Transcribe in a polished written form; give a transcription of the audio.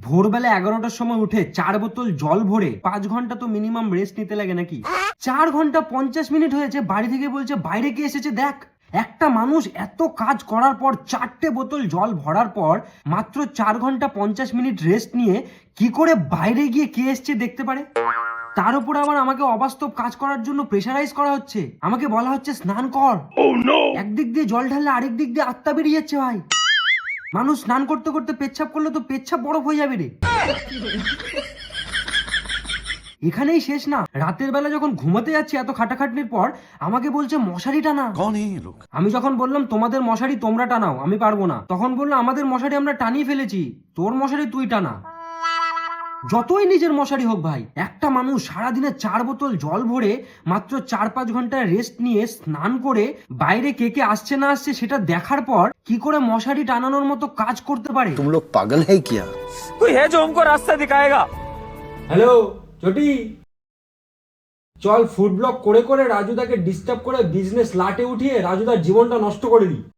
ভোরবেলা 11টার সময় উঠে 4 বোতল জল ভরে 5 ঘন্টা তো মিনিমাম রেস্ট নিতে লাগে নাকি? 4 ঘন্টা 50 মিনিট হয়েছে, বাড়ি থেকে বলছে বাইরে কে এসেছে দেখ। একটা মানুষ এত কাজ করার পর 4টে বোতল জল ভরার পর মাত্র 4 ঘন্টা 50 মিনিট রেস্ট নিয়ে কি করে বাইরে গিয়ে কে এসছে দেখতে পারে? তার উপর আবার আমাকে অবাস্তব কাজ করার জন্য প্রেশারাইজ করা হচ্ছে। আমাকে বলা হচ্ছে স্নান কর। একদিক দিয়ে জল ঢাললে আরেক দিক দিয়ে আত্মা বেরিয়ে যাচ্ছে ভাই। মানুষ স্নান করতে করতে পেচ্ছাপ করলে তো পেচ্ছাপ বরফ হয়ে যাবে রে। এখানেই শেষ না, রাতের বেলা যখন ঘুমাতে যাচ্ছি এত খাটাখাটনির পর আমাকে বলছে মশারি টানা। আমি যখন বললাম তোমাদের মশারি তোমরা টানাও, আমি পারবো না, তখন বললো আমাদের মশারি আমরা টানিয়ে ফেলেছি, তোর মশারি তুই টানা। যতই নিজের মশারি হোক ভাই, একটা মানুষ সারাদিনে 4 বোতল জল ভরে মাত্র 4-5 ঘন্টা রেস্ট নিয়ে স্নান করে বাইরে কে কে আসছে না আসছে সেটা দেখার পর কি করে মশারি টানানোর মতো কাজ করতে পারে? तुम लोग पागल है क्या? कोई है जो हमको रास्ता दिखाएगा? হ্যালো চটি, চল ফুড ব্লগ করে করে রাজুদাকে ডিস্টার্ব করে বিজনেস লাটে উঠিয়ে রাজুদার জীবনটা নষ্ট করে দিই।